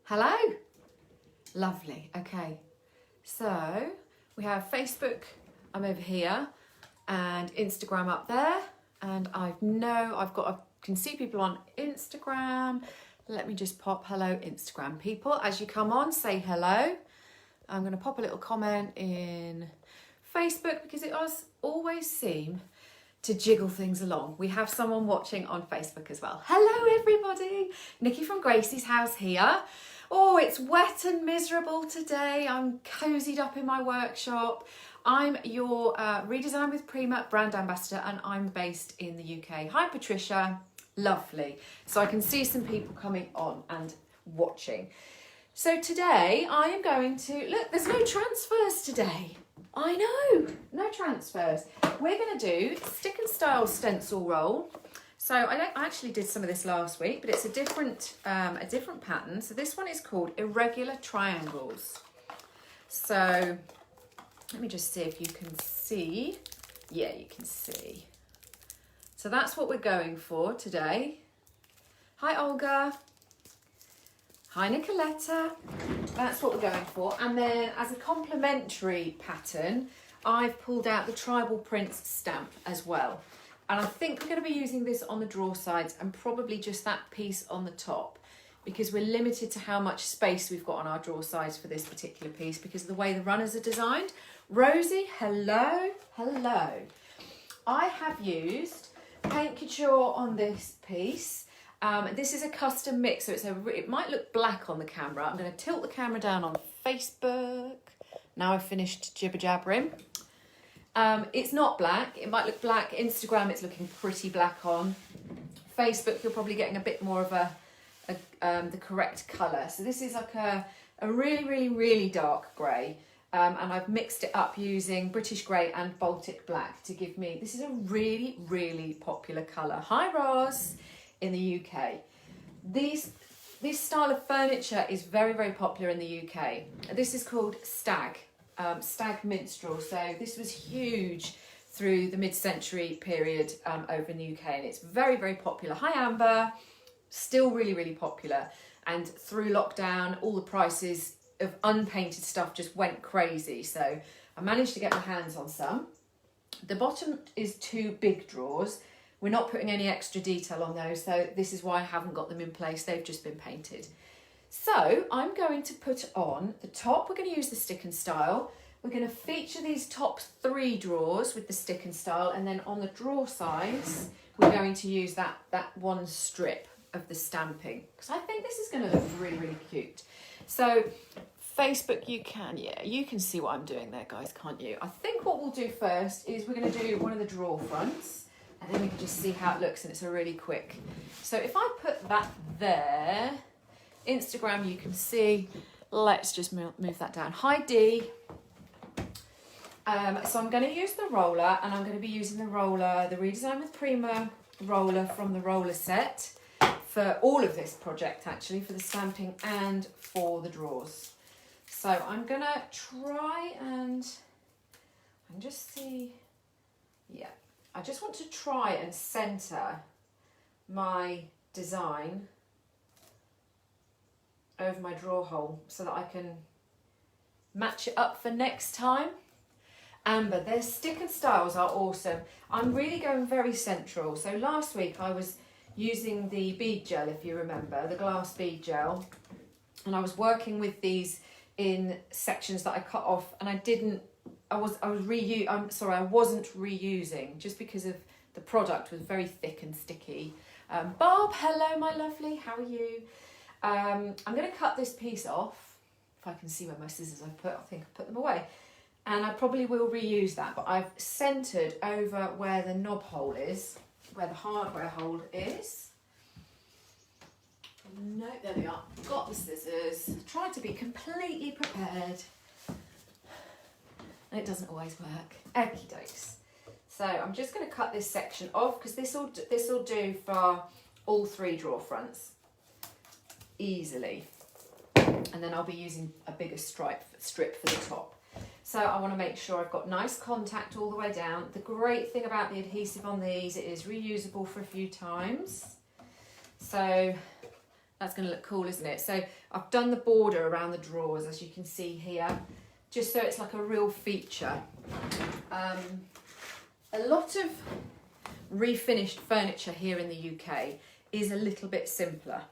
Hello. Lovely. Okay. So we have Facebook, I'm over here, and Instagram up there. And I can see people on Instagram. Let me just pop hello Instagram people. As you come on, say hello. I'm going to pop a little comment in Facebook because it does always seem to jiggle things along. We have someone watching on Facebook as well. Hello everybody. Nikki from Gracie's house here. Oh, it's wet and miserable today. I'm cozied up in my workshop. I'm your Redesign with Prima brand ambassador and I'm based in the UK. Hi Patricia, lovely. So I can see some people coming on and watching. So today I am going to, look, there's no transfers today. I know, no transfers. We're going to do stick and style stencil roll. So I actually did some of this last week, but it's a different pattern. So this one is called Irregular Triangles. So let me just see if you can see. Yeah, you can see. So that's what we're going for today. Hi, Olga. Hi, Nicoletta. That's what we're going for. And then as a complementary pattern, I've pulled out the Tribal Prince stamp as well. And I think we're going to be using this on the drawer sides and probably just that piece on the top because we're limited to how much space we've got on our drawer sides for this particular piece because of the way the runners are designed. Rosie, hello, hello. I have used Paint Couture on this piece. This is a custom mix, so it might look black on the camera. I'm going to tilt the camera down on Facebook. Now I've finished jibber jabbering. It's not black. It might look black. Instagram, it's looking pretty black on. Facebook, you're probably getting a bit more of the correct colour. So this is like a really, really, really dark grey. And I've mixed it up using British Grey and Baltic Black to give me, this is a really, really popular colour. Hi, Roz, in the UK. This style of furniture is very, very popular in the UK. This is called Stag. Stag minstrel. So this was huge through the mid-century period over in the UK and it's very, very popular. Hi Amber, still really, really popular. And through lockdown, all the prices of unpainted stuff just went crazy. So I managed to get my hands on some. The bottom is 2 big drawers. We're not putting any extra detail on those, so this is why I haven't got them in place. They've just been painted. So I'm going to put on the top, we're going to use the stick and style. We're going to feature these top 3 drawers with the stick and style, and then on the drawer sides, we're going to use that one strip of the stamping, because I think this is going to look really, really cute. So Facebook, you can see what I'm doing there, guys, can't you? I think what we'll do first is we're going to do one of the drawer fronts, and then we can just see how it looks, and it's a really quick. So if I put that there, Instagram, you can see, let's just move that down. Hi Dee. So I'm going to use the roller and I'm going to be using the roller, the Redesign with Prima roller from the roller set for all of this project actually, for the stamping and for the drawers. So I'm going to try and just see, yeah, I just want to try and centre my design over my drawer hole so that I can match it up for next time. Amber, their stick and styles are awesome. I'm really going very central. So last week I was using the bead gel, if you remember, the glass bead gel, and I was working with these in sections that I cut off, and I wasn't reusing just because of the product was very thick and sticky. Barb, hello my lovely, how are you? I'm going to cut this piece off. If I can see where my scissors I think I put them away. And I probably will reuse that, but I've centred over where the knob hole is, where the hardware hole is. No, there we are. Got the scissors. Tried to be completely prepared. And it doesn't always work. Okie dokes. So I'm just going to cut this section off because this will do for all 3 drawer fronts easily. And then I'll be using a bigger strip for the top. So I want to make sure I've got nice contact all the way down. The great thing about the adhesive on these, it is reusable for a few times. So That's going to look cool, isn't it? So I've done the border around the drawers, as you can see here, just so it's like a real feature. A lot of refinished furniture here in the UK is a little bit simpler.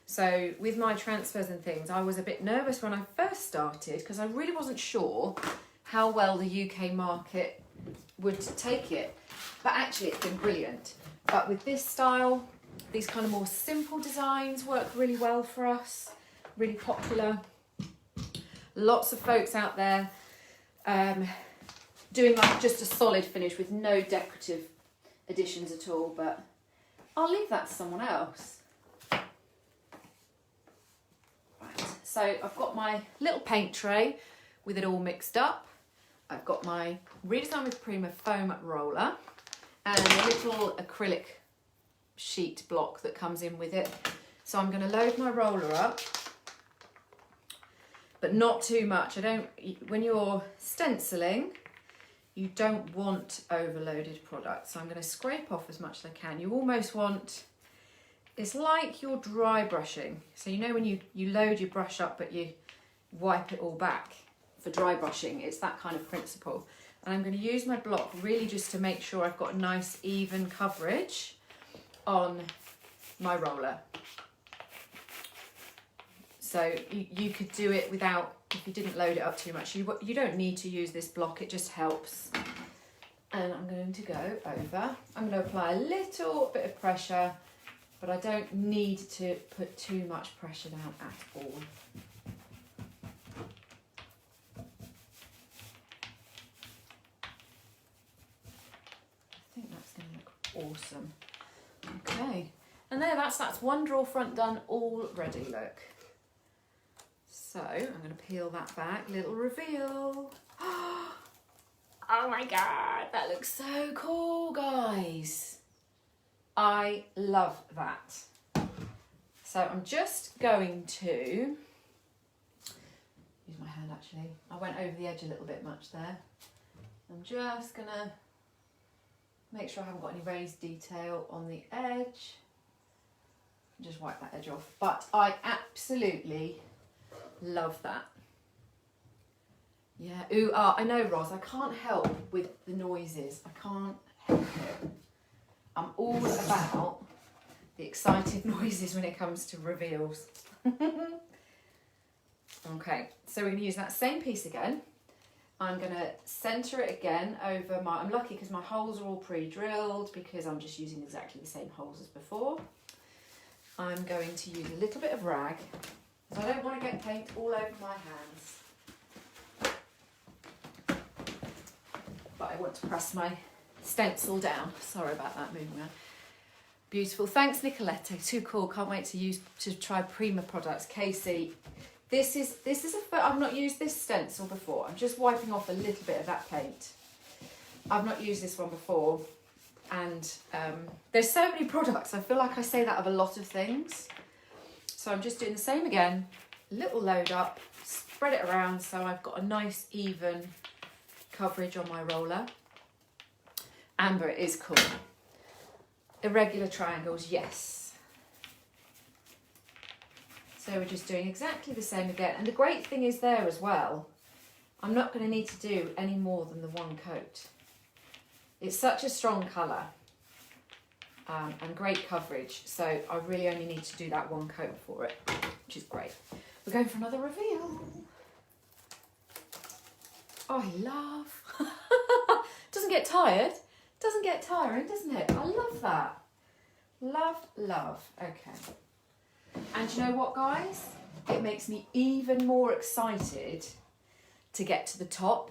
So with my transfers and things, I was a bit nervous when I first started because I really wasn't sure how well the UK market would take it. But actually it's been brilliant. But with this style, these kind of more simple designs work really well for us, really popular. Lots of folks out there doing like just a solid finish with no decorative additions at all, but I'll leave that to someone else. Right, so I've got my little paint tray with it all mixed up. I've got my Redesign with Prima foam roller and a little acrylic sheet block that comes in with it. So I'm going to load my roller up, but not too much. When you're stenciling, you don't want overloaded product. So I'm going to scrape off as much as I can. You almost want, it's like you're dry brushing. So you know when you load your brush up but you wipe it all back for dry brushing, it's that kind of principle. And I'm going to use my block really just to make sure I've got a nice even coverage on my roller. So you could do it without, if you didn't load it up too much, you don't need to use this block, it just helps. And I'm going to go over, I'm going to apply a little bit of pressure, but I don't need to put too much pressure down at all. I think that's going to look awesome. Okay, and there, that's one drawer front done already, look. So I'm going to peel that back, little reveal. Oh my God, that looks so cool, guys. I love that. So I'm just going to, use my hand actually. I went over the edge a little bit much there. I'm just going to make sure I haven't got any raised detail on the edge. Just wipe that edge off. But I absolutely love that. Yeah, ooh, I know, Roz, I can't help with the noises. I can't help it. I'm all about the excited noises when it comes to reveals. Okay, so we're going to use that same piece again. I'm going to centre it again over my, I'm lucky because my holes are all pre-drilled because I'm just using exactly the same holes as before. I'm going to use a little bit of rag because I don't want to get paint all over my hands. But I want to press my stencil down. Sorry about that moving around. Beautiful. Thanks, Nicoletta. Too cool. Can't wait to try Prima products. Casey, this is I've not used this stencil before. I'm just wiping off a little bit of that paint. I've not used this one before, and there's so many products. I feel like I say that of a lot of things. So I'm just doing the same again. Little load up, spread it around so I've got a nice even coverage on my roller. Amber, it is cool. Irregular triangles, yes. So we're just doing exactly the same again. And the great thing is there as well, I'm not going to need to do any more than the one coat. It's such a strong colour and great coverage. So I really only need to do that one coat for it, which is great. We're going for another reveal. Oh, I love. Doesn't get tired. Doesn't get tiring, doesn't it? I love that. Love, love. Okay. And you know what, guys? It makes me even more excited to get to the top.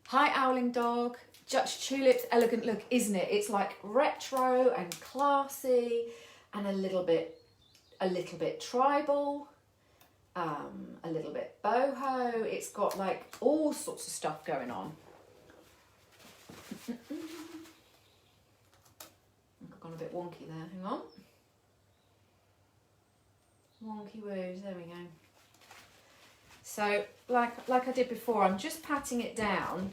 Hi, Owling Dog. Dutch Tulips, elegant look, isn't it? It's like retro and classy and a little bit tribal. A little bit boho. It's got like all sorts of stuff going on. I've gone a bit wonky there, hang on. Wonky woos, there we go. So like I did before, I'm just patting it down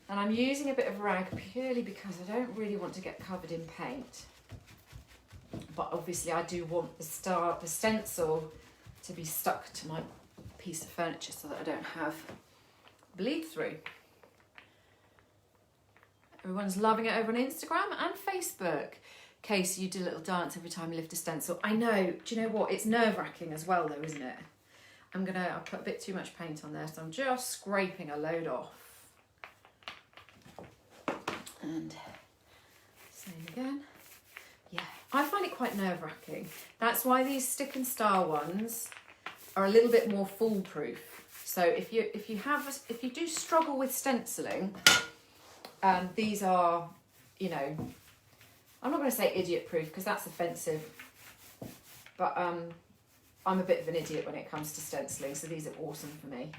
and I'm using a bit of rag purely because I don't really want to get covered in paint. but obviously I do want the stencil to be stuck to my piece of furniture so that I don't have bleed through. Everyone's loving it over on Instagram and Facebook. Casey, you do a little dance every time you lift a stencil. I know, do you know what? It's nerve-wracking as well though, isn't it? I'll put a bit too much paint on there, so I'm just scraping a load off. And same again. Yeah, I find it quite nerve-wracking. That's why these stick and star ones are a little bit more foolproof. So if you do struggle with stenciling, these are, you know, I'm not going to say idiot proof because that's offensive, but I'm a bit of an idiot when it comes to stenciling, so these are awesome for me.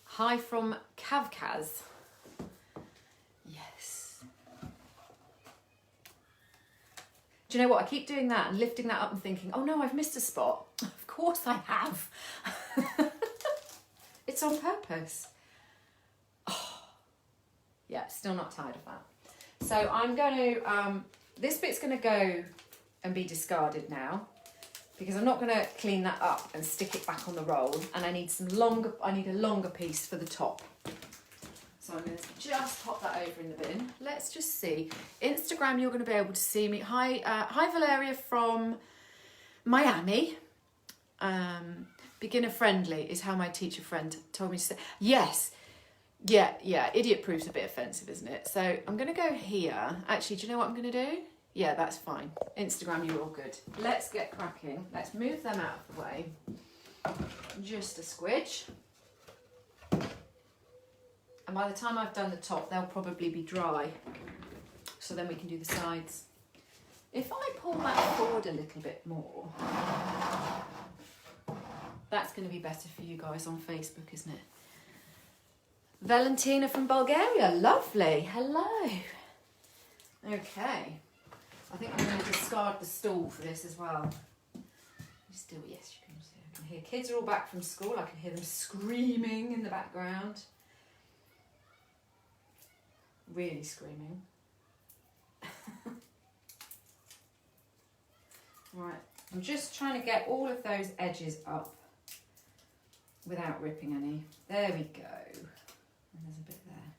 Hi from Kavkaz. Yes. Do you know what? I keep doing that and lifting that up and thinking, oh no, I've missed a spot. Of course I have. It's on purpose. Oh. Yeah, still not tired of that. So I'm going to, this bit's going to go and be discarded now because I'm not going to clean that up and stick it back on the roll, and I need a longer piece for the top. So I'm going to just pop that over in the bin. Let's just see. Instagram, you're going to be able to see me. Hi Valeria from Miami. Beginner friendly is how my teacher friend told me to say. Yes. Yeah, idiot proof's a bit offensive, isn't it? So I'm going to go here. Actually, do you know what I'm going to do? Yeah, that's fine. Instagram, you're all good. Let's get cracking. Let's move them out of the way. Just a squidge. And by the time I've done the top, they'll probably be dry. So then we can do the sides. If I pull that forward a little bit more, that's going to be better for you guys on Facebook, isn't it? Valentina from Bulgaria, lovely, hello. Okay, I think I'm going to discard the stool for this as well. Still, yes, you can see, I can hear kids are all back from school, I can hear them screaming in the background. Really screaming. Right, I'm just trying to get all of those edges up without ripping any. There we go. And there's a bit there.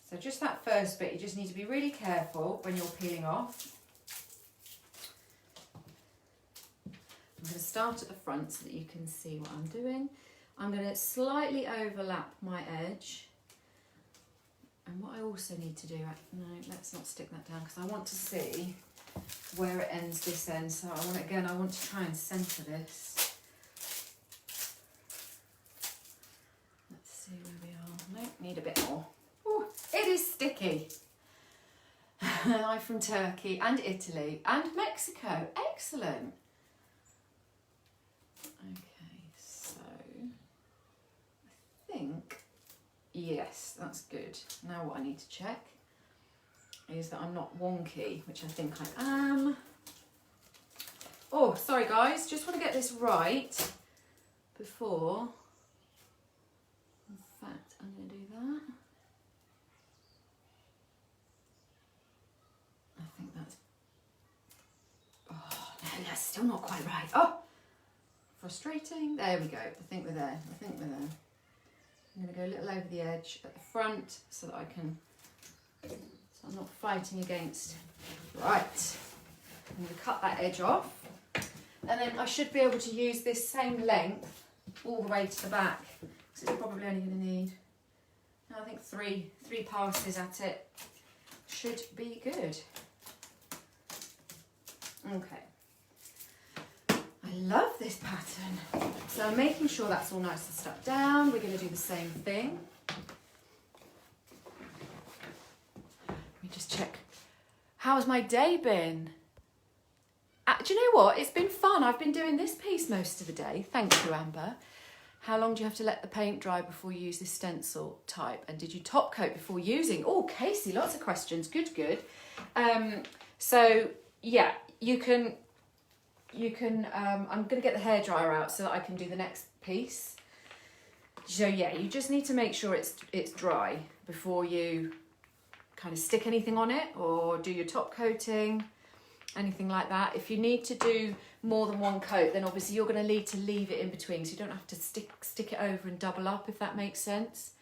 So just that first bit, you just need to be really careful when you're peeling off. I'm going to start at the front so that you can see what I'm doing. I'm going to slightly overlap my edge. And what I also need to do, no, let's not stick that down because I want to see where it ends this end. So I want to try and centre this. Let's see where we are. Nope, need a bit more. Ooh, it is sticky. I'm from Turkey and Italy and Mexico. Excellent. Okay, so I think, yes, that's good. Now what I need to check is that I'm not wonky, which I think I am. Oh, sorry guys, just want to get this right before. In fact, I'm going to do that. I think that's, oh no, that's still not quite right. Oh, frustrating. There we go. I think we're there. I'm going to go a little over the edge at the front so that I can, so I'm not fighting against. Right, I'm going to cut that edge off, and then I should be able to use this same length all the way to the back, because it's probably only going to need, I think three passes at it should be good. Okay. I love this pattern. So I'm making sure that's all nice and stuck down. We're going to do the same thing. Let me just check. How's my day been? Do you know what? It's been fun. I've been doing this piece most of the day. Thank you, Amber. How long do you have to let the paint dry before you use this stencil type? And did you top coat before using? Oh, Casey, lots of questions. Good, good. So, yeah, you can, I'm going to get the hairdryer out so that I can do the next piece. So yeah, you just need to make sure it's dry before you kind of stick anything on it or do your top coating, anything like that. If you need to do more than one coat, then obviously you're going to need to leave it in between, so you don't have to stick it over and double up, if that makes sense.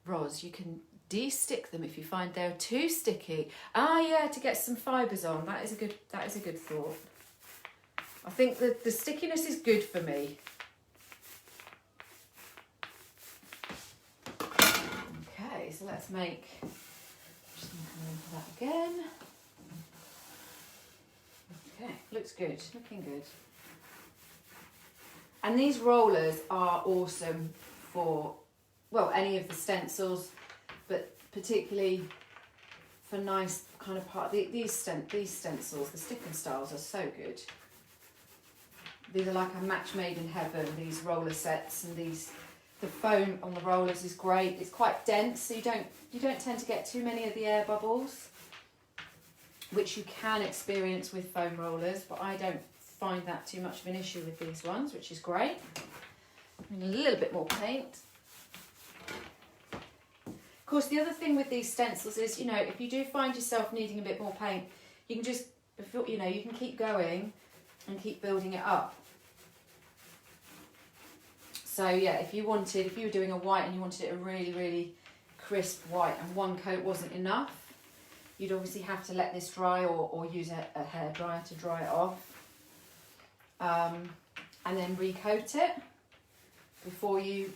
Roz, you can de-stick them if you find they're too sticky. Ah, yeah, to get some fibres on. That is a good thought. I think that the stickiness is good for me. Okay, so let's make. Just going to come in for that again. Okay, looks good, looking good. And these rollers are awesome for, well, any of the stencils, but particularly for nice kind of part. These stencils, the stick and styles are so good. These are like a match made in heaven, these roller sets, and the foam on the rollers is great. It's quite dense, so you don't tend to get too many of the air bubbles, which you can experience with foam rollers, but I don't find that too much of an issue with these ones, which is great. And a little bit more paint. Of course, the other thing with these stencils is, you know, if you do find yourself needing a bit more paint, you can just, you know, you can keep going and keep building it up. So yeah, if you were doing a white and you wanted it a really, really crisp white and one coat wasn't enough, you'd obviously have to let this dry or use a hairdryer to dry it off. And then recoat it before you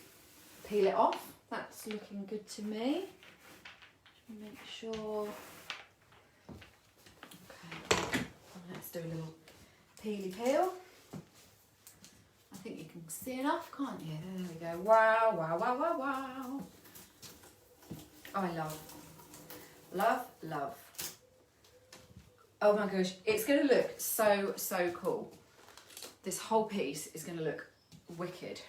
peel it off. That's looking good to me. Make sure. Okay, let's do a little peely peel. I think you can see enough, can't you? There we go. Wow, wow, wow, wow, wow. Oh, I love. Oh my gosh, it's going to look so cool. This whole piece is going to look wicked.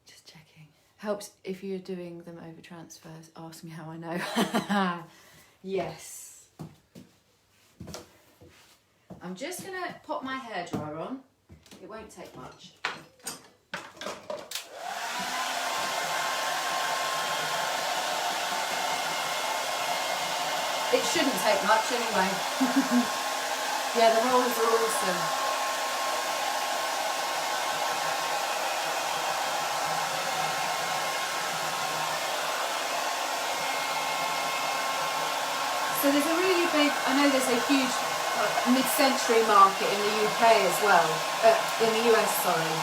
Just checking. Helps if you're doing them over transfers. Ask me how I know. Yes. I'm just going to pop my hairdryer on. It won't take much. It shouldn't take much anyway. Yeah, the rollers are awesome. So there's a really big, I know there's a huge mid-century market in the UK as well, in the US, sorry.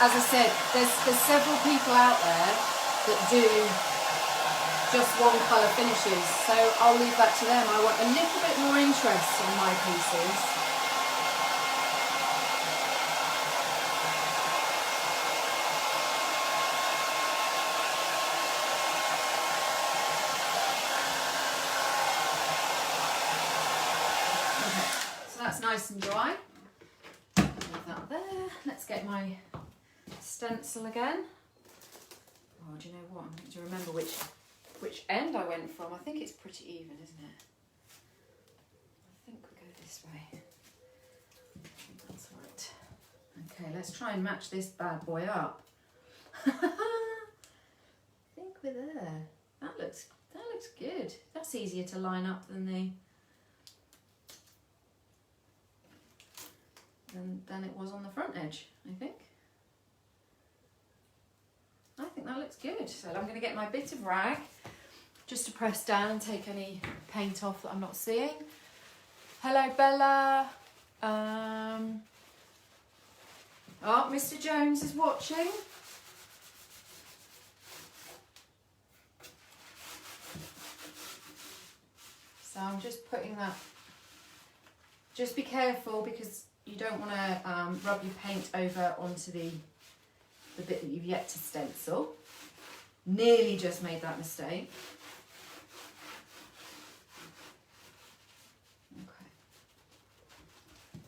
As I said, there's several people out there that do just one colour finishes, so I'll leave that to them. I want a little bit more interest on my pieces. That's nice and dry. Leave that there. Let's get my stencil again. Oh, do you know what? I'm going to remember which end I went from. I think it's pretty even, isn't it? I think we go this way. That's right. Okay, let's try and match this bad boy up. I think we're there. That looks good. That's easier to line up than than it was on the front edge, I think. I think that looks good. So I'm going to get my bit of rag just to press down and take any paint off that I'm not seeing. Hello, Bella. Oh, Mr. Jones is watching. So I'm just putting that. Just be careful because you don't want to rub your paint over onto the bit that you've yet to stencil. Nearly just made that mistake. Okay.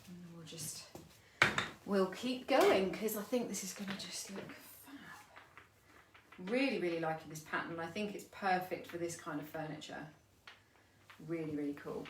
And we'll keep going because I think this is going to just look fab. Really, really liking this pattern. I think it's perfect for this kind of furniture. Really, really cool.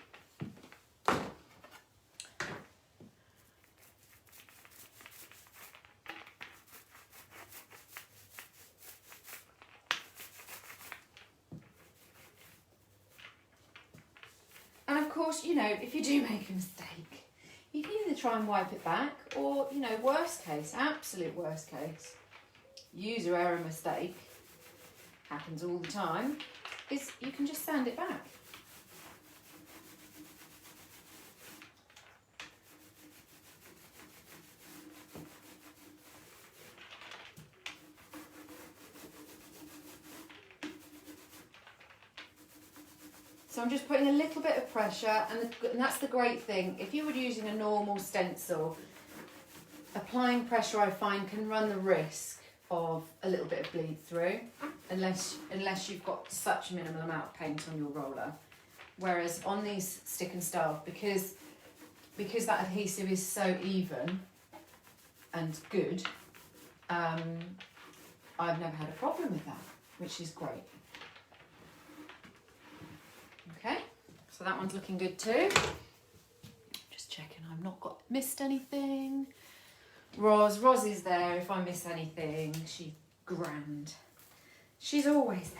course, you know, if you do make a mistake, you can either try and wipe it back or, you know, worst case, absolute worst case, user error mistake, happens all the time, is you can just sand it back. So I'm just putting a little bit of pressure, and that's the great thing. If you were using a normal stencil, applying pressure, I find, can run the risk of a little bit of bleed through, unless you've got such a minimal amount of paint on your roller. Whereas on these stick and staff, because that adhesive is so even and good, I've never had a problem with that, which is great. Okay, so that one's looking good too. Just checking I've not missed anything. Roz is there if I miss anything. She's grand. She's always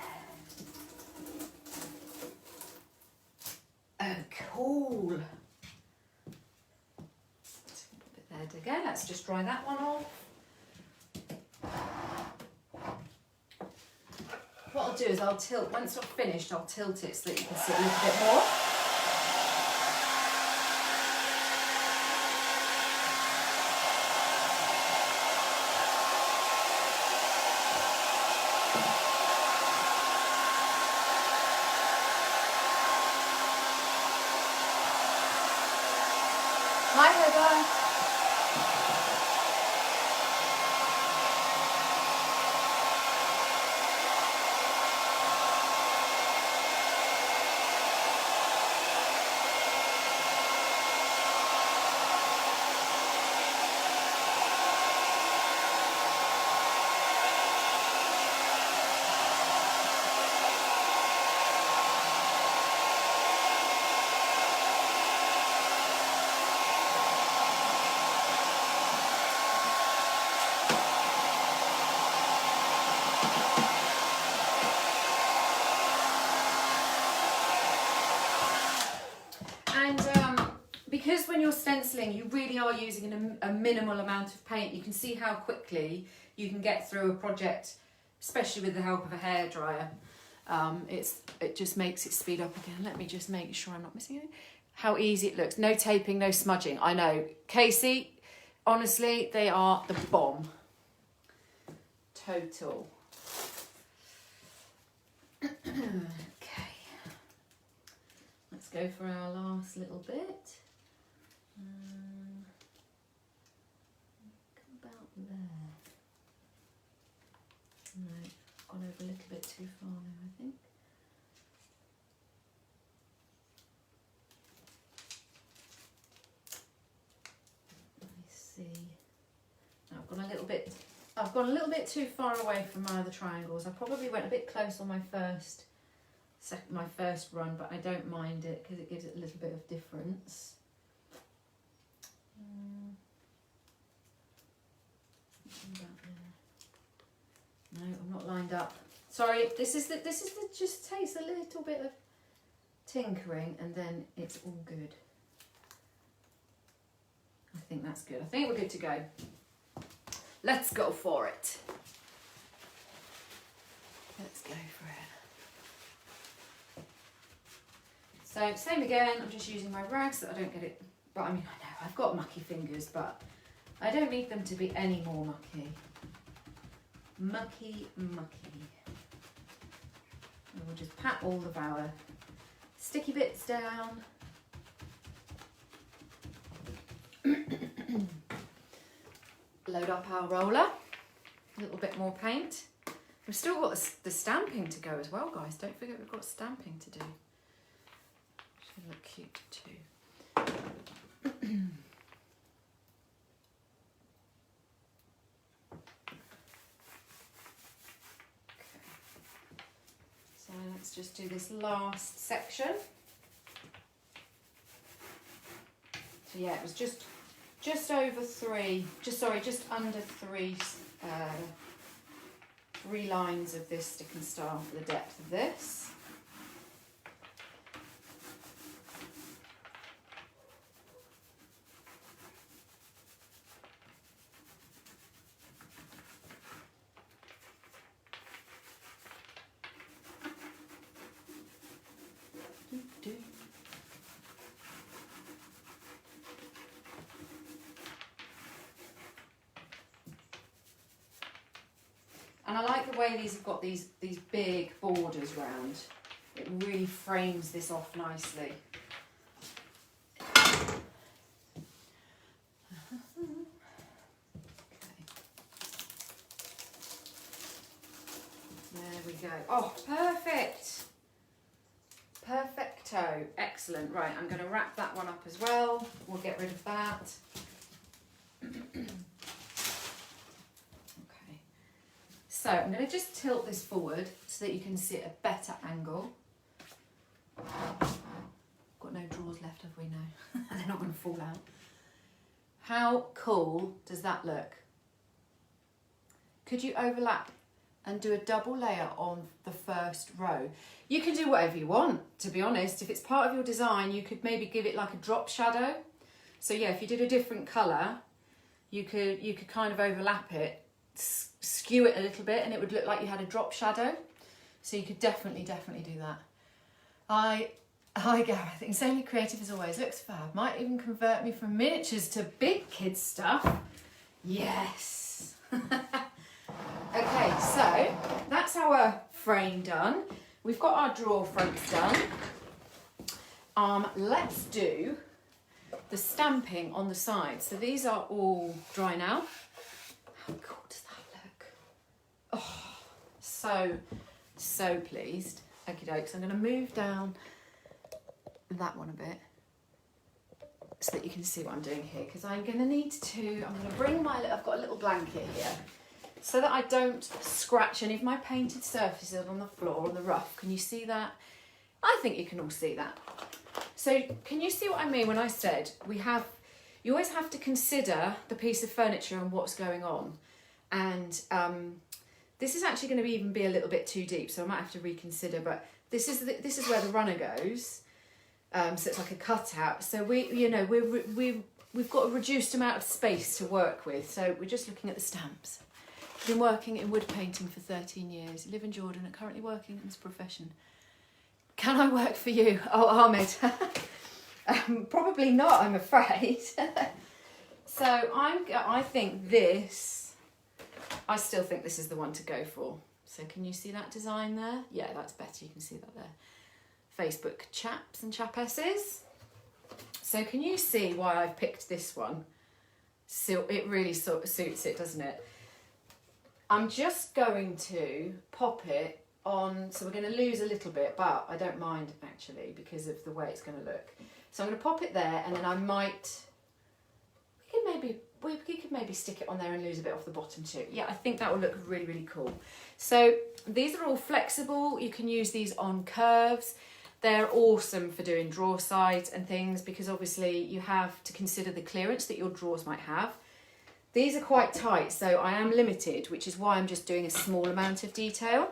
there. Oh, cool. Put it there to go. Let's just dry that one off. What I'll do is I'll tilt, once I've finished, I'll tilt it so that you can see a little bit more. Hi, Heather. Because when you're stenciling, you really are using a minimal amount of paint. You can see how quickly you can get through a project, especially with the help of a hairdryer. It just makes it speed up again. Let me just make sure I'm not missing anything. How easy it looks. No taping, no smudging. I know. Casey, honestly, they are the bomb. Total. Okay. Let's go for our last little bit. About there. No, I've gone over a little bit too far there, I think. Let me see. Now I've gone a little bit too far away from my other triangles. I probably went a bit close on my first run, but I don't mind it because it gives it a little bit of difference. No, I'm not lined up. Sorry, this just takes a little bit of tinkering and then it's all good. I think that's good. I think we're good to go. Let's go for it. Let's go for it. So same again, I'm just using my rags so that I don't get it, but I mean, I know I've got mucky fingers, but I don't need them to be any more mucky. Mucky. And we'll just pat all of our sticky bits down. Load up our roller, a little bit more paint. We've still got the stamping to go as well, guys. Don't forget we've got stamping to do. Should look cute too. So let's just do this last section. So yeah, it was just under three lines of this stick and star for the depth of this. And I like the way these have got these big borders round. It really frames this off nicely. There we go. Oh, perfect. Perfecto. Excellent. Right, I'm going to wrap that one up as well. We'll get rid of that. Okay. So I'm going to just tilt this forward so that you can see at a better angle. Got no drawers left, have we? No. They're not going to fall out. How cool does that look? Could you overlap and do a double layer on the first row? You can do whatever you want, to be honest. If it's part of your design, you could maybe give it like a drop shadow. So yeah, if you did a different colour, you could kind of overlap it, skew it a little bit, and it would look like you had a drop shadow. So you could definitely do that. Hi Gareth, insanely creative as always, looks fab. Might even convert me from miniatures to big kids stuff. Yes. Okay, so that's our frame done. We've got our drawer fronts done. Let's do the stamping on the side. So these are all dry now. How cool does that look? Oh, so pleased. Okie dokes, I'm going to move down that one a bit so that you can see what I'm doing here, because I'm going to need to, I'm going to bring I've got a little blanket here so that I don't scratch any of my painted surfaces on the floor, on the rough. Can you see that? I think you can all see that. So can you see what I mean when I said you always have to consider the piece of furniture and what's going on. And this is actually going to even be a little bit too deep, so I might have to reconsider, but this is where the runner goes. So it's like a cutout. So we've got a reduced amount of space to work with. So we're just looking at the stamps. I've been working in wood painting for 13 years. I live in Jordan and currently working in this profession. Can I work for you? Oh, Ahmed. Probably not, I'm afraid. So I still think this is the one to go for. So can you see that design there? Yeah, that's better. You can see that there. Facebook chaps and chapesses. So can you see why I've picked this one? So it really sort of suits it, doesn't it? I'm just going to pop it on, so we're going to lose a little bit, but I don't mind actually because of the way it's going to look. So I'm going to pop it there, and then I might, we could maybe stick it on there and lose a bit off the bottom too. Yeah, I think that will look really, really cool. So these are all flexible. You can use these on curves. They're awesome for doing drawer sides and things, because obviously you have to consider the clearance that your drawers might have. These are quite tight, so I am limited, which is why I'm just doing a small amount of detail.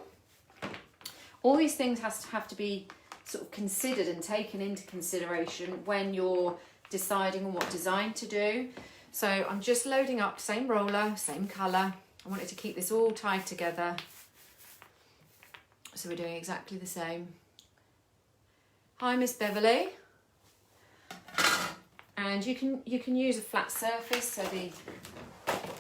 All these things have to be sort of considered and taken into consideration when you're deciding on what design to do. So I'm just loading up, same roller, same colour. I wanted to keep this all tied together. So we're doing exactly the same. Hi, Miss Beverly. And you can use a flat surface. So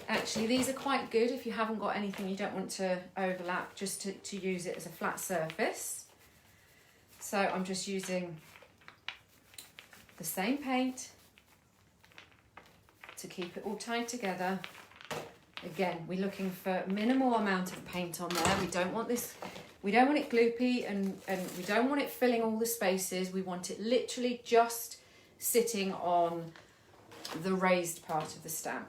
actually these are quite good if you haven't got anything you don't want to overlap, just to use it as a flat surface. So I'm just using the same paint to keep it all tied together. Again, we're looking for minimal amount of paint on there. We don't want it gloopy, and we don't want it filling all the spaces. We want it literally just sitting on the raised part of the stamp.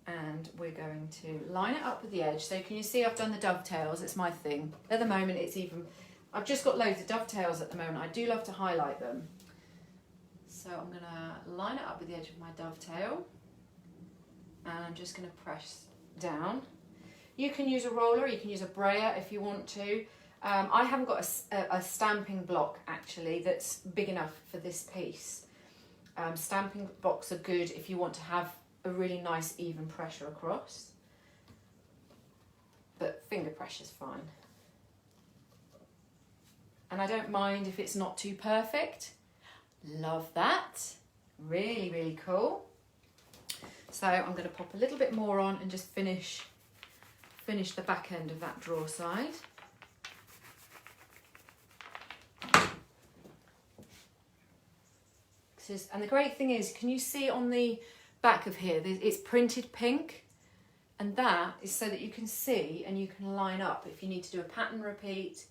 And we're going to line it up with the edge. So can you see I've done the dovetails? It's my thing. At the moment I've just got loads of dovetails at the moment. I do love to highlight them. So I'm going to line it up with the edge of my dovetail. And I'm just going to press down. You can use a roller, you can use a brayer if you want to. I haven't got a stamping block actually that's big enough for this piece. Stamping blocks are good if you want to have a really nice even pressure across. But finger pressure's fine. And I don't mind if it's not too perfect. Love that. Really, really cool. So I'm going to pop a little bit more on and just finish finish the back end of that drawer side. And the great thing is, can you see on the back of here, it's printed pink, and that is so that you can see and you can line up if you need to do a pattern repeat,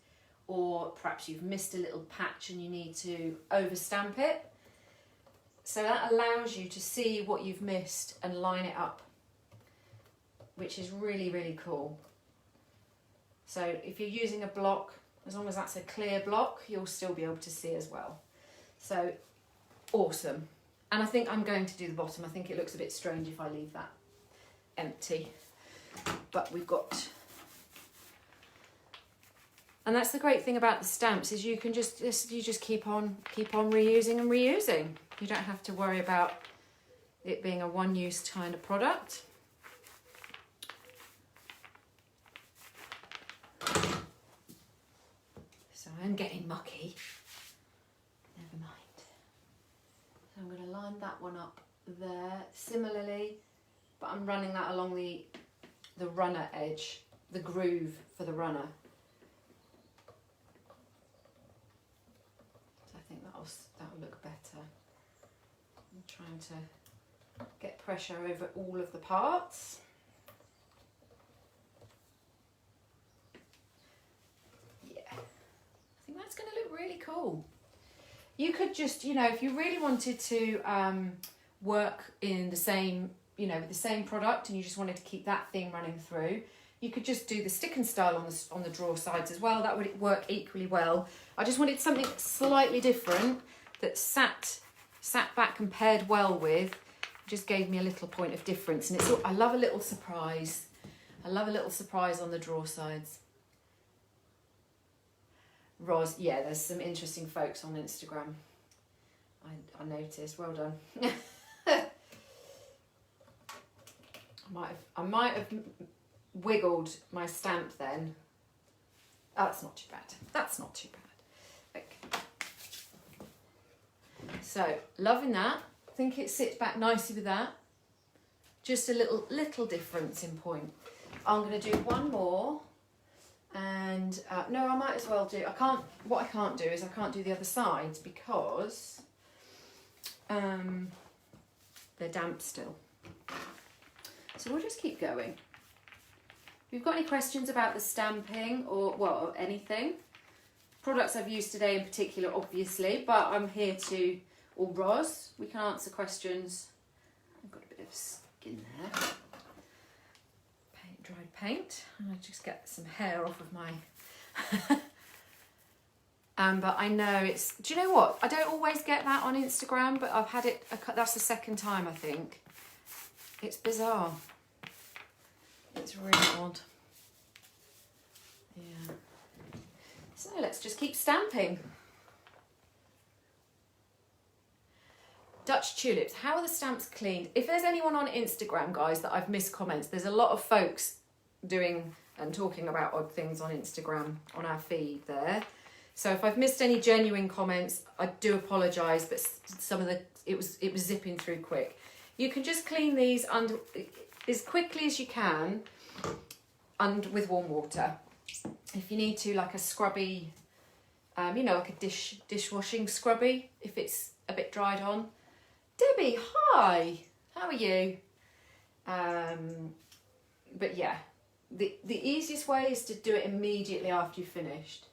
or perhaps you've missed a little patch and you need to overstamp it. So that allows you to see what you've missed and line it up, which is really, really cool. So if you're using a block, as long as that's a clear block, you'll still be able to see as well. So awesome. And I think I'm going to do the bottom. I think it looks a bit strange if I leave that empty, but we've got, and that's the great thing about the stamps, is you can just keep on reusing and reusing. You don't have to worry about it being a one-use kind of product. So I'm getting mucky. Never mind. So I'm going to line that one up there similarly, but I'm running that along the runner edge, the groove for the runner. So I think that'll look better. I'm trying to get pressure over all of the parts. Yeah, I think that's going to look really cool. You could just, you know, if you really wanted to work in the same, you know, with the same product, and you just wanted to keep that thing running through, you could just do the stick and style on the drawer sides as well. That would work equally well. I just wanted something slightly different that sat back and paired well with, just gave me a little point of difference. And I love a little surprise. I love a little surprise on the drawer sides. Roz, yeah, there's some interesting folks on Instagram. I noticed. Well done. I might have wiggled my stamp then. Oh, that's not too bad. That's not too bad. Okay. So, loving that. I think it sits back nicely with that. Just a little difference in point. I'm going to do one more. And no, I might as well do, what I can't do is I can't do the other sides because they're damp still. So we'll just keep going. If you've got any questions about the stamping or, well, anything, products I've used today in particular, obviously, but I'm here to, or Roz, we can answer questions. I've got a bit of skin there. Dried paint, and I just get some hair off of my but I know it's, do you know what, I don't always get that on Instagram, but I've had it, that's the second time I think. It's bizarre, it's really odd. Yeah, so let's just keep stamping. Dutch tulips, how are the stamps cleaned? If there's anyone on Instagram, guys, that I've missed comments, there's a lot of folks doing and talking about odd things on Instagram on our feed there. So if I've missed any genuine comments, I do apologise, but some of it was zipping through quick. You can just clean these under as quickly as you can with warm water. If you need to, like a scrubby, you know, like a dishwashing scrubby, if it's a bit dried on. Debbie, hi, how are you? But yeah, the easiest way is to do it immediately after you've finished.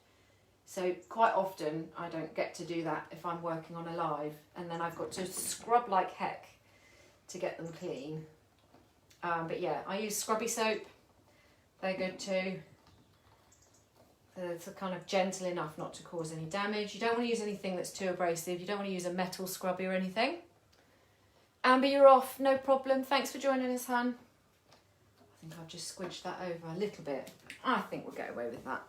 So quite often I don't get to do that if I'm working on a live, and then I've got to scrub like heck to get them clean. But yeah, I use scrubby soap, they're good too. It's kind of gentle enough not to cause any damage. You don't want to use anything that's too abrasive. You don't want to use a metal scrubby or anything. Amber, you're off, no problem. Thanks for joining us, hun. I think I've just squidged that over a little bit. I think we'll get away with that.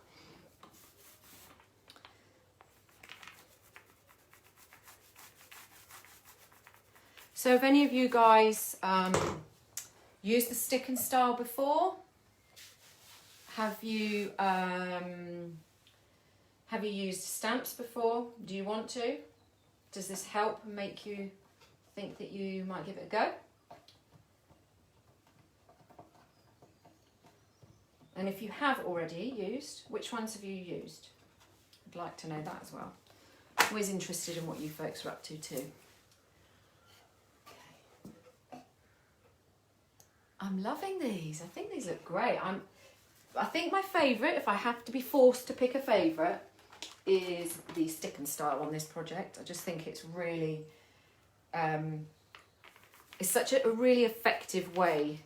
So have any of you guys used the stick and style before? Have you used stamps before? Do you want to? Does this help and make you think that you might give it a go? And if you have already used, which ones have you used? I'd like to know that as well. I'm always interested in what you folks are up to too. Okay. I'm loving these. I think these look great. I think my favourite, if I have to be forced to pick a favourite, is the stick and style on this project. I just think it's really, it's such a really effective way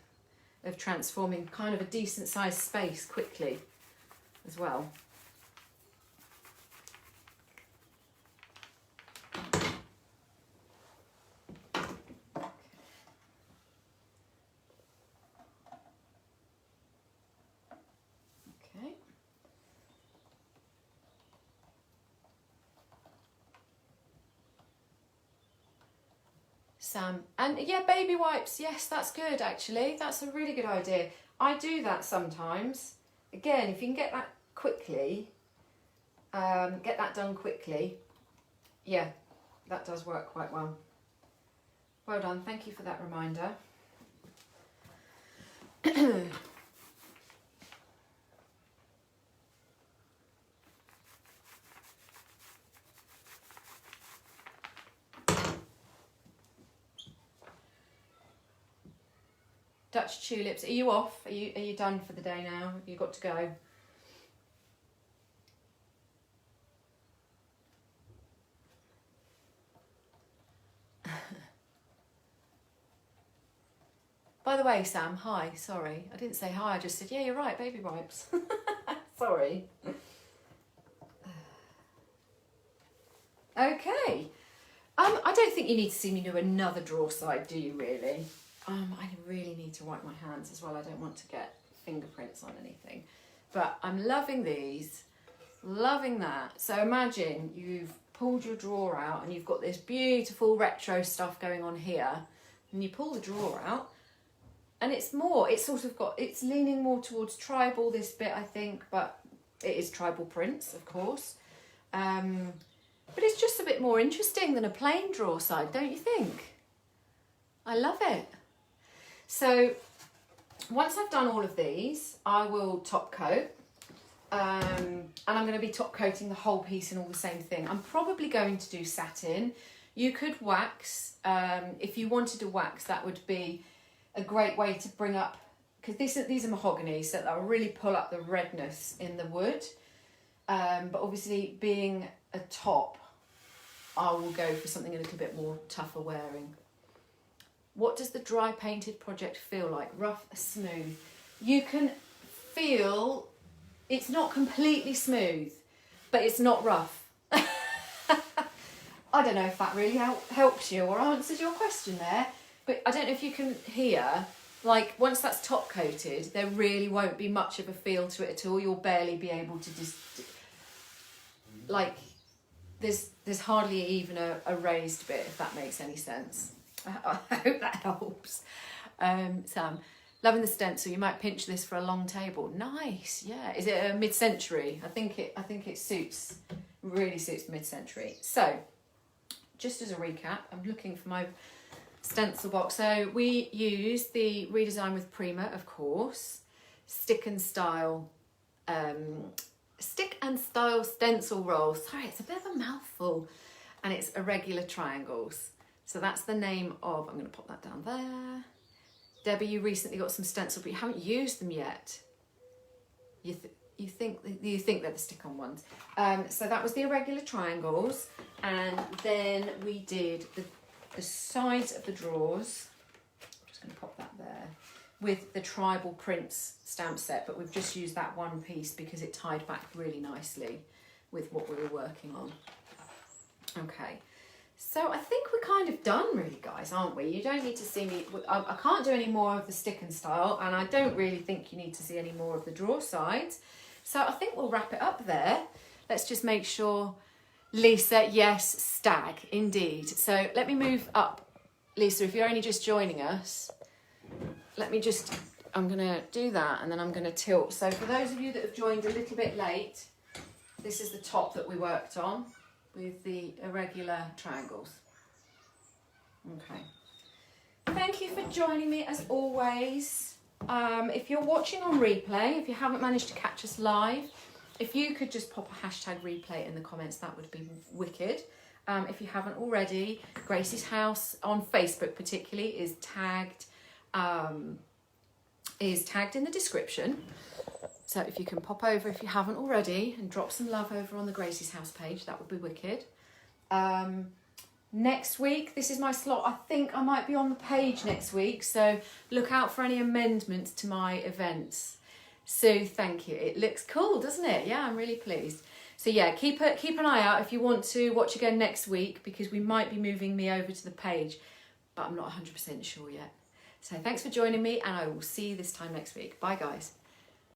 of transforming kind of a decent sized space quickly as well. Sam, and yeah, baby wipes, yes, that's good actually, that's a really good idea. I do that sometimes. Again, if you can get that quickly, get that done quickly, yeah, that does work quite well. Well done, thank you for that reminder. Dutch tulips, are you off? Are you done for the day now? You got to go? By the way, Sam, hi, sorry. I didn't say hi, I just said, yeah, you're right, baby wipes. Sorry. Okay. I don't think you need to see me do another drawer side, do you really? I really need to wipe my hands as well. I don't want to get fingerprints on anything. But I'm loving these, loving that. So imagine you've pulled your drawer out and you've got this beautiful retro stuff going on here. And you pull the drawer out and it's leaning more towards tribal, this bit, I think. But it is tribal prints, of course. But it's just a bit more interesting than a plain drawer side, don't you think? I love it. So once I've done all of these, I will top coat, and I'm going to be top coating the whole piece in all the same thing. I'm probably going to do satin. You could wax. If you wanted to wax, that would be a great way to bring up, because these are mahogany, so that will really pull up the redness in the wood. But obviously being a top, I will go for something a little bit more tougher wearing. What does the dry painted project feel like? Rough, smooth? You can feel it's not completely smooth, but it's not rough. I don't know if that really helps you or answers your question there, but I don't know if you can hear, like once that's top coated, there really won't be much of a feel to it at all. You'll barely be able to just, like, there's hardly even a raised bit, if that makes any sense. I hope that helps. Sam, loving the stencil. You might pinch this for a long table. Nice, yeah. Is it a mid-century? I think it suits, really suits mid-century. So, just as a recap, I'm looking for my stencil box. So we use the Redesign with Prima, of course. Stick and style stencil roll. Sorry, it's a bit of a mouthful. And it's irregular triangles. So that's the name of, I'm going to pop that down there. Debbie, you recently got some stencil, but you haven't used them yet. You think they're the stick-on ones. So that was the irregular triangles. And then we did the sides of the drawers. I'm just going to pop that there. With the tribal prints stamp set, but we've just used that one piece because it tied back really nicely with what we were working on. Okay. So I think we're kind of done really, guys, aren't we? You don't need to see me, I can't do any more of the stick and style, and I don't really think you need to see any more of the drawer sides. So I think we'll wrap it up there. Let's just make sure, Lisa, yes, stag, indeed. So let me move up. Lisa, if you're only just joining us, I'm gonna do that and then I'm gonna tilt. So for those of you that have joined a little bit late, this is the top that we worked on with the irregular triangles. Okay. Thank you for joining me as always. if you're watching on replay, if you haven't managed to catch us live, if you could just pop a hashtag replay in the comments, that would be wicked. If you haven't already, Gracie's house on Facebook particularly is tagged in the description. So if you can pop over if you haven't already and drop some love over on the Gracie's house page, that would be wicked. Next week, this is my slot. I think I might be on the page next week, so look out for any amendments to my events. So thank you. It looks cool, doesn't it? Yeah, I'm really pleased. So yeah, keep an eye out if you want to watch again next week, because we might be moving me over to the page, but I'm not 100% sure yet. So thanks for joining me, and I will see you this time next week. Bye guys.